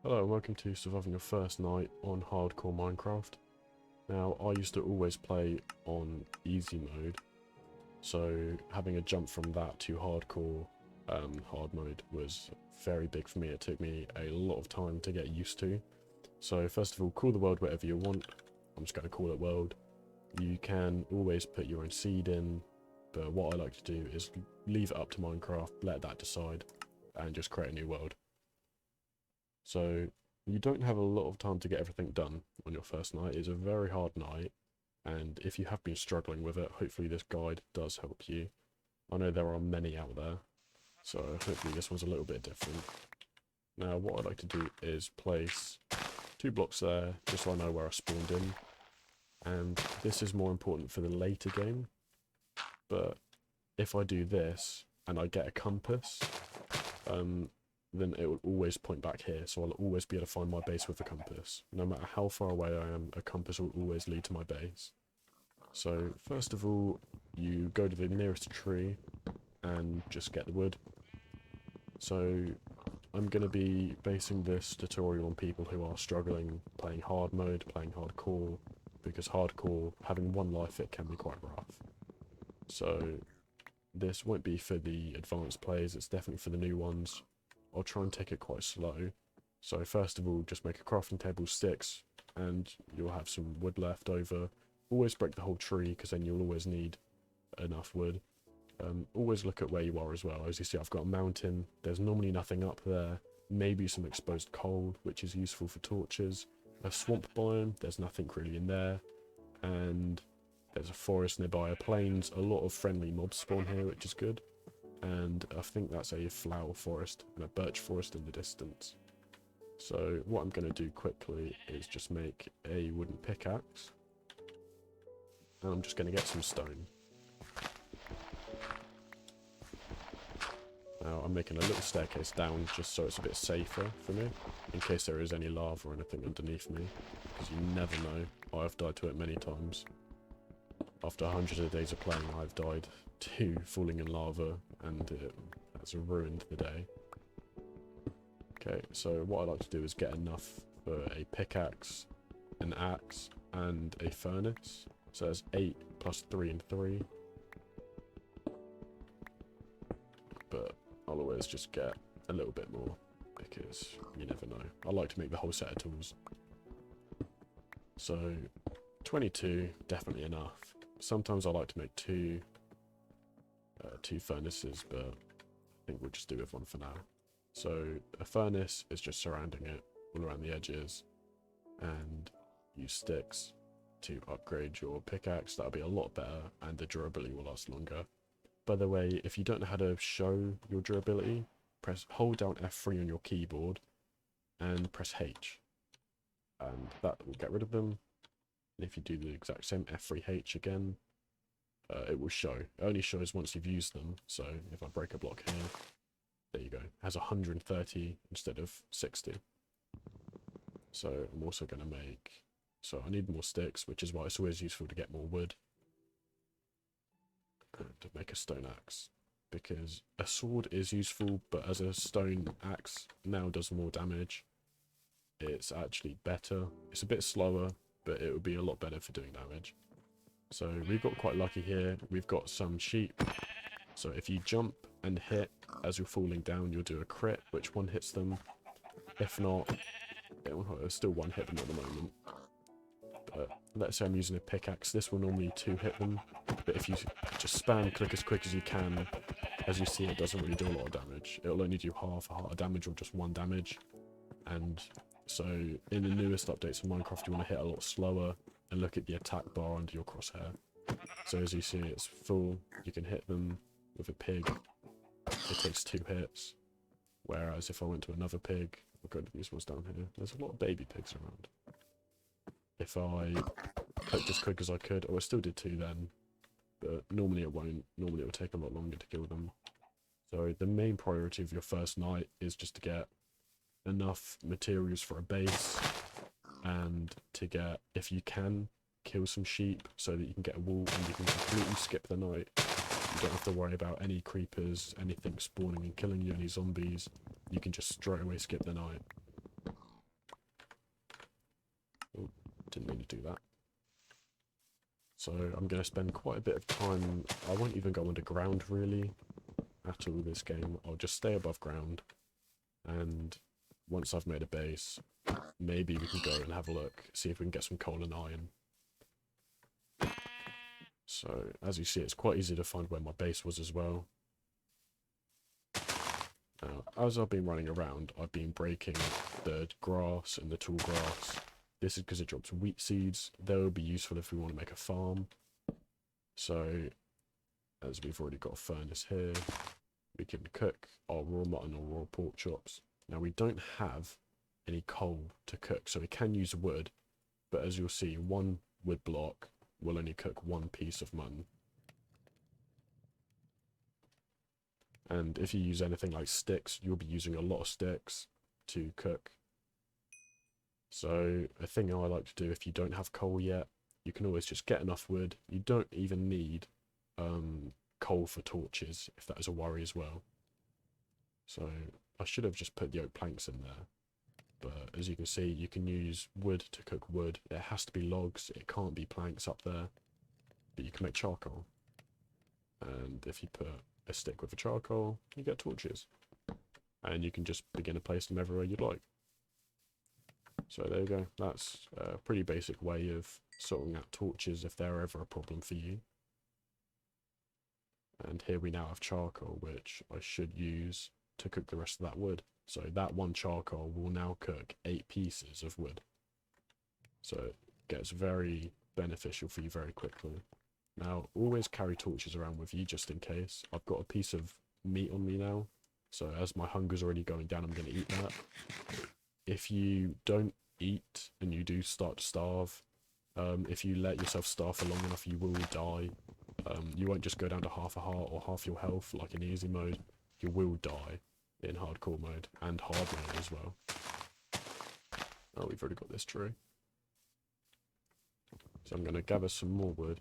Hello and welcome to surviving your first night on hardcore Minecraft. Now, I used to always play on easy mode, so having a jump from that to hardcore hard mode was very big for me. It took me a lot of time to get used to. So first of all, call the world whatever you want. I'm just going to call it world. You can always put your own seed in, but what I like to do is leave it up to Minecraft, let that decide, and just create a new world. So you don't have a lot of time to get everything done on your first night. It's a very hard night, and if you have been struggling with it, hopefully this guide does help you. I know there are many out there, so hopefully this one's a little bit different. Now what I'd like to do is place 2 blocks there, just so I know where I spawned in. And this is more important for the later game, but if I do this and I get a compass, then it will always point back here, so I'll always be able to find my base with a compass. No matter how far away I am, a compass will always lead to my base. So first of all, you go to the nearest tree and just get the wood. So I'm going to be basing this tutorial on people who are struggling playing hard mode, playing hardcore, because hardcore, having one life, it can be quite rough. So this won't be for the advanced players, it's definitely for the new ones. I'll try and take it quite slow. So first of all, just make a crafting table, sticks, and you'll have some wood left over. Always break the whole tree, because then you'll always need enough wood. Always look at where you are as well. As you see, I've got a mountain. There's normally nothing up there. Maybe some exposed coal, which is useful for torches. A swamp biome, there's nothing really in there. And there's a forest nearby, a plains. A lot of friendly mobs spawn here, which is good. And I think that's a flower forest and a birch forest in the distance. So what I'm going to do quickly is just make a wooden pickaxe. And I'm just going to get some stone. Now I'm making a little staircase down just so it's a bit safer for me, in case there is any lava or anything underneath me, because you never know. I've died to it many times. After hundreds of days of playing, I've died to falling in lava, and it has ruined the day. Okay, so what I like to do is get enough for a pickaxe, an axe, and a furnace. So that's 8 plus 3 and 3. But I'll always just get a little bit more, because you never know. I like to make the whole set of tools. So 22, definitely enough. Sometimes I like to make two furnaces, but I think we'll just do with one for now. So a furnace is just surrounding it all around the edges, and use sticks to upgrade your pickaxe. That'll be a lot better, and the durability will last longer. By the way, if you don't know how to show your durability, hold down F3 on your keyboard and press H, and that will get rid of them. And if you do the exact same F3H again, it will show. It only shows once you've used them. So if I break a block here, there you go. It has 130 instead of 60. So I'm also going to make... So I need more sticks, which is why it's always useful to get more wood. And to make a stone axe. Because a sword is useful, but as a stone axe now does more damage, it's actually better. It's a bit slower, but it would be a lot better for doing damage. So we've got quite lucky here. We've got some sheep. So if you jump and hit as you're falling down, you'll do a crit, which one hits them. If not, it'll still one hit them at the moment. But let's say I'm using a pickaxe. This will normally 2 hit them. But if you just spam click as quick as you can, as you see, it doesn't really do a lot of damage. It'll only do half a heart of damage or just 1 damage. And so in the newest updates of Minecraft, you want to hit a lot slower and look at the attack bar under your crosshair. So as you see, it's full. You can hit them with a pig. It takes 2 hits. Whereas if I went to another pig, I'll go to these ones down here. There's a lot of baby pigs around. If I clicked as quick as I could, I still did 2 then, but normally it won't. Normally it will take a lot longer to kill them. So the main priority of your first night is just to get enough materials for a base, and to get, if you can, kill some sheep so that you can get a wool and you can completely skip the night. You don't have to worry about any creepers, anything spawning and killing you, any zombies. You can just straight away skip the night. didn't mean to do that. So I'm going to spend quite a bit of time. I won't even go underground really at all this game. I'll just stay above ground, and once I've made a base, maybe we can go and have a look, see if we can get some coal and iron. So as you see, it's quite easy to find where my base was as well. Now, as I've been running around, I've been breaking the grass and the tall grass. This is because it drops wheat seeds. They will be useful if we want to make a farm. So, as we've already got a furnace here, we can cook our raw mutton or raw pork chops. Now, we don't have any coal to cook, so we can use wood. But as you'll see, one wood block will only cook one piece of mutton. And if you use anything like sticks, you'll be using a lot of sticks to cook. So a thing I like to do, if you don't have coal yet, you can always just get enough wood. You don't even need coal for torches, if that is a worry as well. So I should have just put the oak planks in there. But as you can see, you can use wood to cook wood. It has to be logs, it can't be planks up there. But you can make charcoal. And if you put a stick with a charcoal, you get torches. And you can just begin to place them everywhere you'd like. So there you go. That's a pretty basic way of sorting out torches if they're ever a problem for you. And here we now have charcoal, which I should use to cook the rest of that wood. So that one charcoal will now cook 8 pieces of wood. So it gets very beneficial for you very quickly. Now, always carry torches around with you just in case. I've got a piece of meat on me now. So as my hunger's already going down, I'm going to eat that. If you don't eat and you do start to starve, if you let yourself starve for long enough, you will die. You won't just go down to half a heart or half your health like in easy mode. You will die in hardcore mode and hard mode as well. Oh, we've already got this tree. So I'm going to gather some more wood.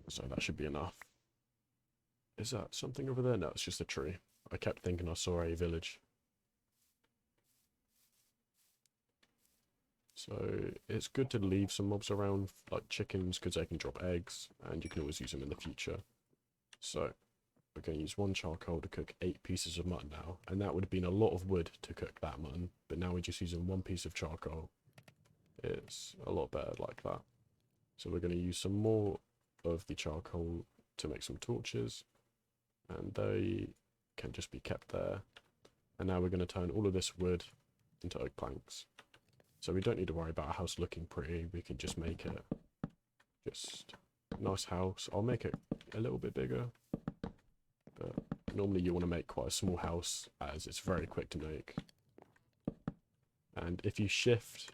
So that should be enough. Is that something over there? No, it's just a tree. I kept thinking I saw a village. So it's good to leave some mobs around, like chickens, because they can drop eggs, and you can always use them in the future. So we're going to use 1 charcoal to cook 8 pieces of mutton now, and that would have been a lot of wood to cook that mutton, but now we're just using 1 piece of charcoal. It's a lot better like that. So we're going to use some more of the charcoal to make some torches, and they can just be kept there. And now we're going to turn all of this wood into oak planks. So we don't need to worry about our house looking pretty, we can just make it just a nice house. I'll make it a little bit bigger, but normally you want to make quite a small house as it's very quick to make. And if you shift,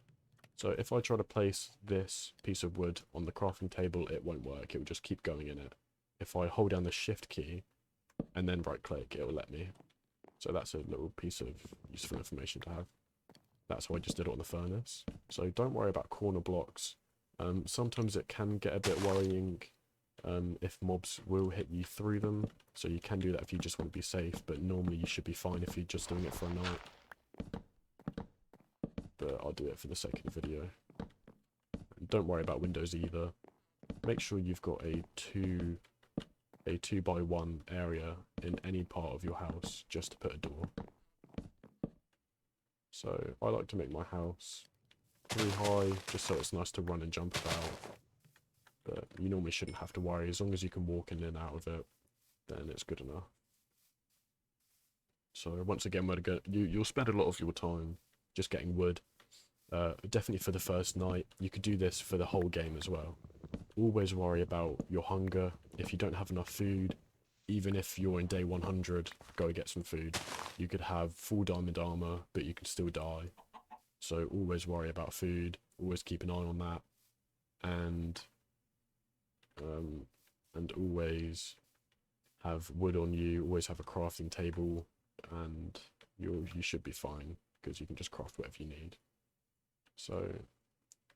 so if I try to place this piece of wood on the crafting table, it won't work, it will just keep going in it. If I hold down the shift key and then right click, it will let me. So that's a little piece of useful information to have. That's how I just did it on the furnace. So don't worry about corner blocks. Sometimes it can get a bit worrying if mobs will hit you through them. So you can do that if you just want to be safe, but normally you should be fine if you're just doing it for a night. But I'll do it for the sake of the video. And don't worry about windows either. Make sure you've got a 2x1 area in any part of your house just to put a door. So I like to make my house pretty high, just so it's nice to run and jump about. But you normally shouldn't have to worry, as long as you can walk in and out of it, then it's good enough. So once again, you'll spend a lot of your time just getting wood. Definitely for the first night. You could do this for the whole game as well. Always worry about your hunger. If you don't have enough food, even if you're in day 100, go get some food. You could have full diamond armor, but you can still die. So always worry about food. Always keep an eye on that. And always have wood on you. Always have a crafting table, and you should be fine because you can just craft whatever you need. So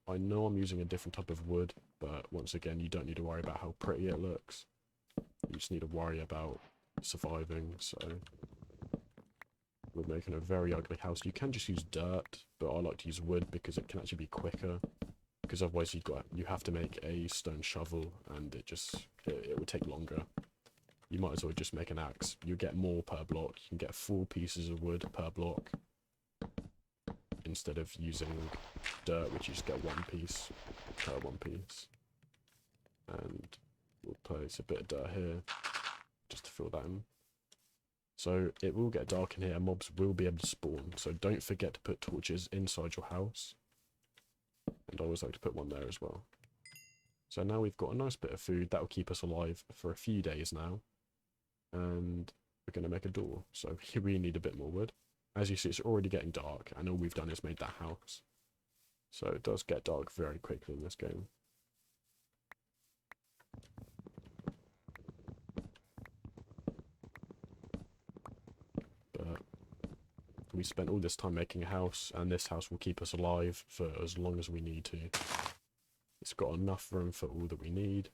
I know I'm using a different type of wood, but once again, you don't need to worry about how pretty it looks. You just need to worry about surviving, so we're making a very ugly house. You can just use dirt, but I like to use wood because it can actually be quicker. Because otherwise you have to make a stone shovel, and it would take longer. You might as well just make an axe. You get more per block. You can get 4 pieces of wood per block instead of using dirt, which you just get 1 piece per 1 piece. And we'll place a bit of dirt here just to fill that in. So it will get dark in here, and mobs will be able to spawn. So don't forget to put torches inside your house. And I always like to put one there as well. So now we've got a nice bit of food that will keep us alive for a few days now. And we're going to make a door. So here we need a bit more wood. As you see, it's already getting dark, and all we've done is made that house. So it does get dark very quickly in this game. But we spent all this time making a house, and this house will keep us alive for as long as we need to. It's got enough room for all that we need.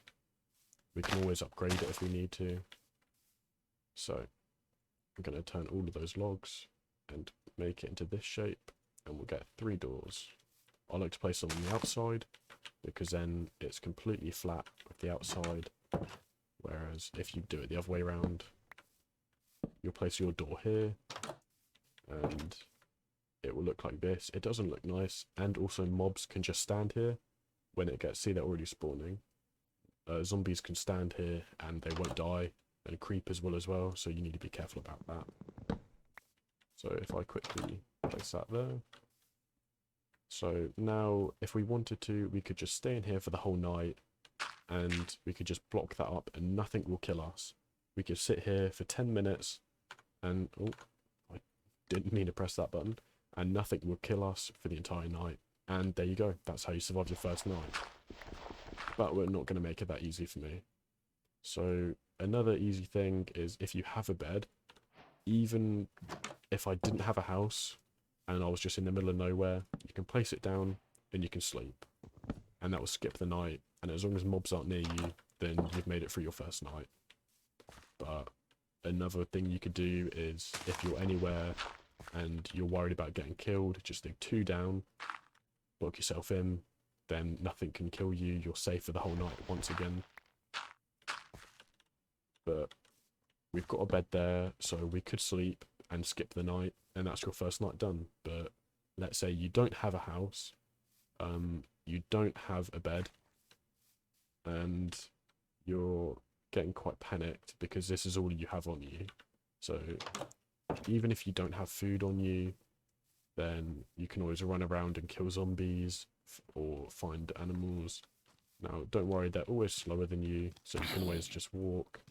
We can always upgrade it if we need to. So I'm going to turn all of those logs and make it into this shape, and we'll get 3 doors. I like to place them on the outside because then it's completely flat with the outside, whereas if you do it the other way around, you'll place your door here and it will look like this. It doesn't look nice, and also mobs can just stand here when it gets, see they're already spawning. Zombies can stand here and they won't die, and creepers will as well, so you need to be careful about that. So if I quickly place that there. So now if we wanted to, we could just stay in here for the whole night and we could just block that up and nothing will kill us. We could sit here for 10 minutes and, oh, I didn't mean to press that button, and nothing will kill us for the entire night. And there you go, that's how you survive your first night. But we're not going to make it that easy for me. So another easy thing is if you have a bed, even if I didn't have a house and I was just in the middle of nowhere, you can place it down and you can sleep. And that will skip the night. And as long as mobs aren't near you, then you've made it through your first night. But another thing you could do is if you're anywhere and you're worried about getting killed, just dig 2 down, lock yourself in, then nothing can kill you. You're safe for the whole night once again. But we've got a bed there, so we could sleep and skip the night, and that's your first night done. But let's say you don't have a house, you don't have a bed, and you're getting quite panicked because this is all you have on you. So even if you don't have food on you, then you can always run around and kill zombies or find animals. Now don't worry, they're always slower than you, so you can always just walk,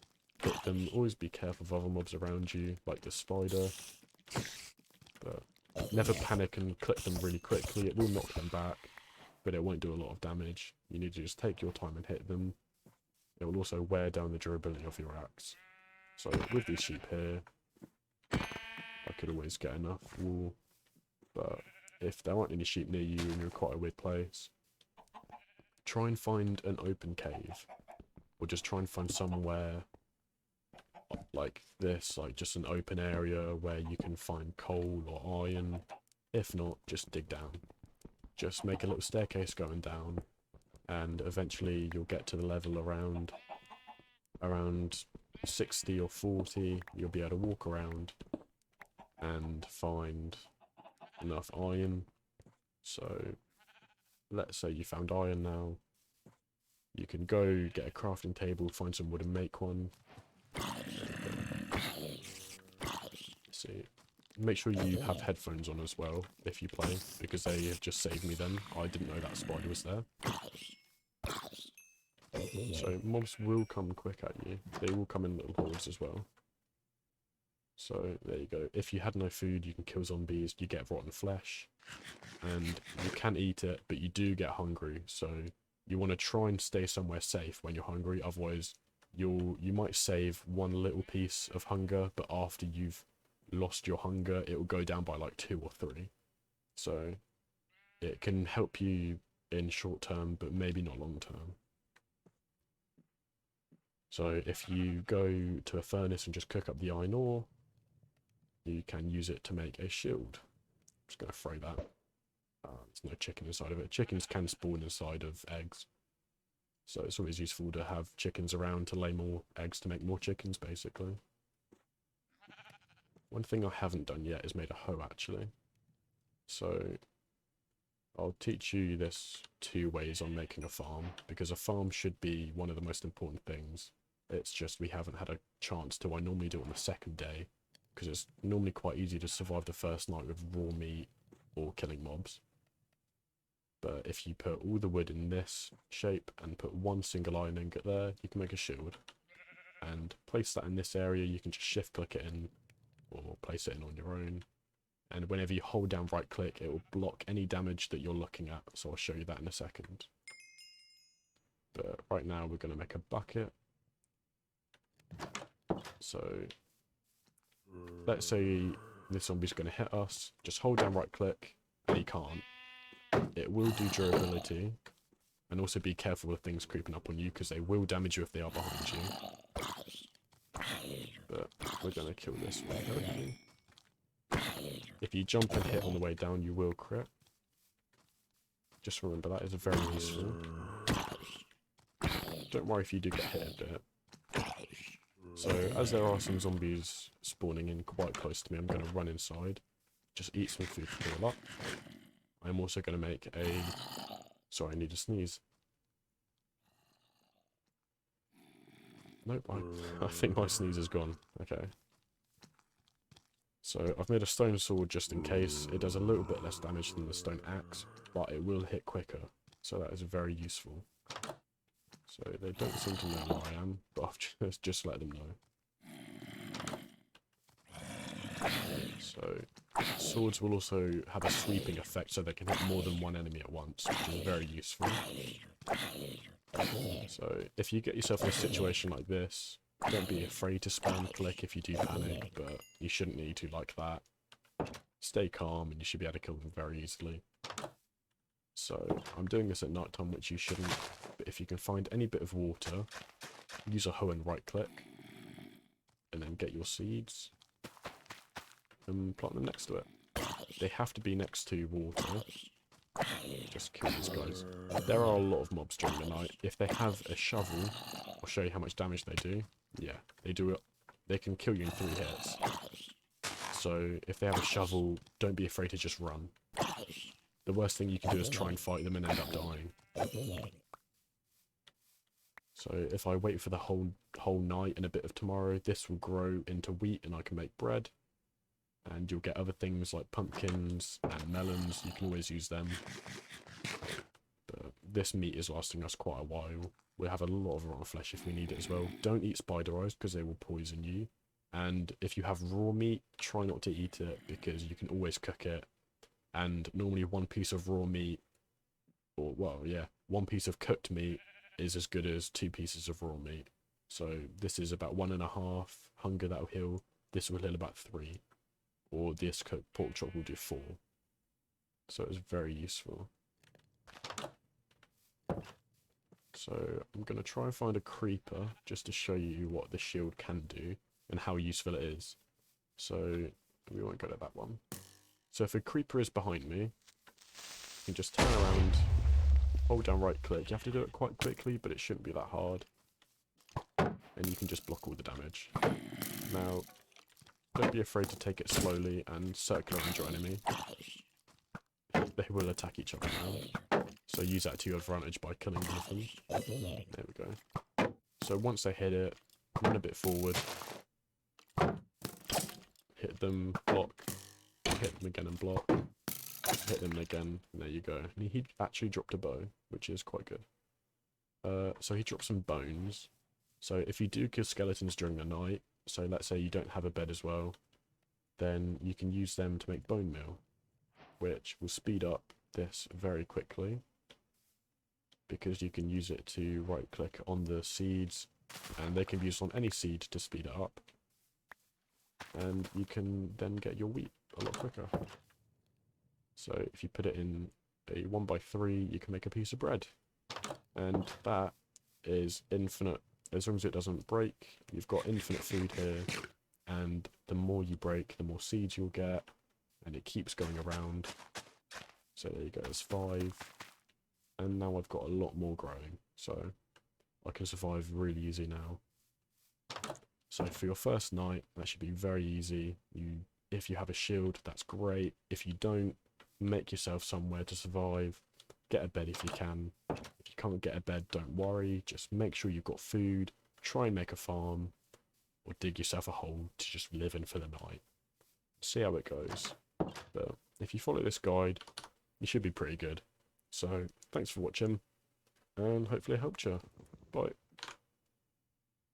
hit them. Always be careful of other mobs around you, like the spider. But never panic and click them really quickly. It will knock them back, but it won't do a lot of damage. You need to just take your time and hit them. It will also wear down the durability of your axe. So with these sheep here, I could always get enough wool. But if there aren't any sheep near you and you're in quite a weird place, try and find an open cave. Or just try and find somewhere like this, like just an open area where you can find coal or iron. If not, just dig down. Just make a little staircase going down, and eventually you'll get to the level around 60 or 40. You'll be able to walk around and find enough iron. So let's say you found iron now. You can go get a crafting table, find some wood and make one. See, make sure you have headphones on as well if you play, because they have just saved me then. I didn't know that spider was there. So mobs will come quick at you. They will come in little hordes as well. So there you go. If you had no food, you can kill zombies. You get rotten flesh, and you can eat it, but you do get hungry. So you want to try and stay somewhere safe when you're hungry. Otherwise, you might save one little piece of hunger, but after you've lost your hunger, it will go down by like 2 or 3. So it can help you in short term, but maybe not long term. So if you go to a furnace and just cook up the iron ore, you can use it to make a shield. I'm just going to throw that. There's no chicken inside of it. Chickens can spawn inside of eggs. So it's always useful to have chickens around to lay more eggs to make more chickens, basically. One thing I haven't done yet is made a hoe, actually. So I'll teach you this 2 ways on making a farm, because a farm should be one of the most important things. It's just we haven't had a chance to. I normally do it on the second day, because it's normally quite easy to survive the first night with raw meat or killing mobs. But if you put all the wood in this shape and put one single iron ingot there, you can make a shield. And place that in this area, you can just shift click it in, or place it in on your own. And whenever you hold down right click, it will block any damage that you're looking at. So I'll show you that in a second. But right now we're going to make a bucket. So let's say this zombie's going to hit us. Just hold down right click, and he can't. It will do durability. And also be careful with things creeping up on you, because they will damage you if they are behind you. But we're going to kill this one. Okay. If you jump and hit on the way down, you will crit. Just remember that is very useful. Don't worry if you do get hit a bit. So, as there are some zombies spawning in quite close to me, I'm going to run inside. Just eat some food to heal up. I'm also going to make a... Sorry, I need to sneeze. Nope, I think my sneeze is gone. Okay. So, I've made a stone sword just in case. It does a little bit less damage than the stone axe, but it will hit quicker. So that is very useful. So, they don't seem to know where I am, but I've just let them know. So, swords will also have a sweeping effect, so they can hit more than one enemy at once, which is very useful. So, if you get yourself in a situation like this, don't be afraid to spam click if you do panic, but you shouldn't need to like that. Stay calm and you should be able to kill them very easily. So, I'm doing this at night time, which you shouldn't, but if you can find any bit of water, use a hoe and right click, and then get your seeds, and plant them next to it. They have to be next to water. Just kill these guys. There are a lot of mobs during the night. If they have a shovel, I'll show you how much damage they do. Yeah, they do it. They can kill you in 3 hits. So if they have a shovel, don't be afraid to just run. The worst thing you can do is try and fight them and end up dying. So if I wait for the whole night and a bit of tomorrow, this will grow into wheat and I can make bread. And you'll get other things like pumpkins and melons. You can always use them. But this meat is lasting us quite a while. We'll have a lot of rotten flesh if we need it as well. Don't eat spider eyes because they will poison you. And if you have raw meat, try not to eat it because you can always cook it. And normally 1 piece of raw meat, or well, yeah, 1 piece of cooked meat is as good as 2 pieces of raw meat. So this is about 1.5 hunger that'll heal. This will heal about 3. Or this cooked pork chop will do 4. So it's very useful. So I'm going to try and find a creeper just to show you what the shield can do and how useful it is. So we won't go to that one. So if a creeper is behind me, you can just turn around, hold down right click. You have to do it quite quickly, but it shouldn't be that hard. And you can just block all the damage. Now, don't be afraid to take it slowly and circle around your enemy. They will attack each other now. So use that to your advantage by killing one of them. There we go. So once they hit it, run a bit forward. Hit them, block. Hit them again and block. Hit them again. And there you go. And he actually dropped a bow, which is quite good. So he dropped some bones. So if you do kill skeletons during the night, so let's say you don't have a bed as well, then you can use them to make bone meal, which will speed up this very quickly because you can use it to right click on the seeds and they can be used on any seed to speed it up, and you can then get your wheat a lot quicker. So if you put it in a 1x3, you can make a piece of bread, and that is infinite as long as it doesn't break. You've got infinite food here, and the more you break, the more seeds you'll get, and it keeps going around. So there you go, there's 5, and now I've got a lot more growing, so I can survive really easy now. So for your first night, that should be very easy. If you have a shield, that's great. If you don't, make yourself somewhere to survive. Get a bed if you can. If you can't get a bed, don't worry. Just make sure you've got food. Try and make a farm, or dig yourself a hole to just live in for the night. See how it goes. But if you follow this guide, you should be pretty good. So thanks for watching, and hopefully it helped you. Bye.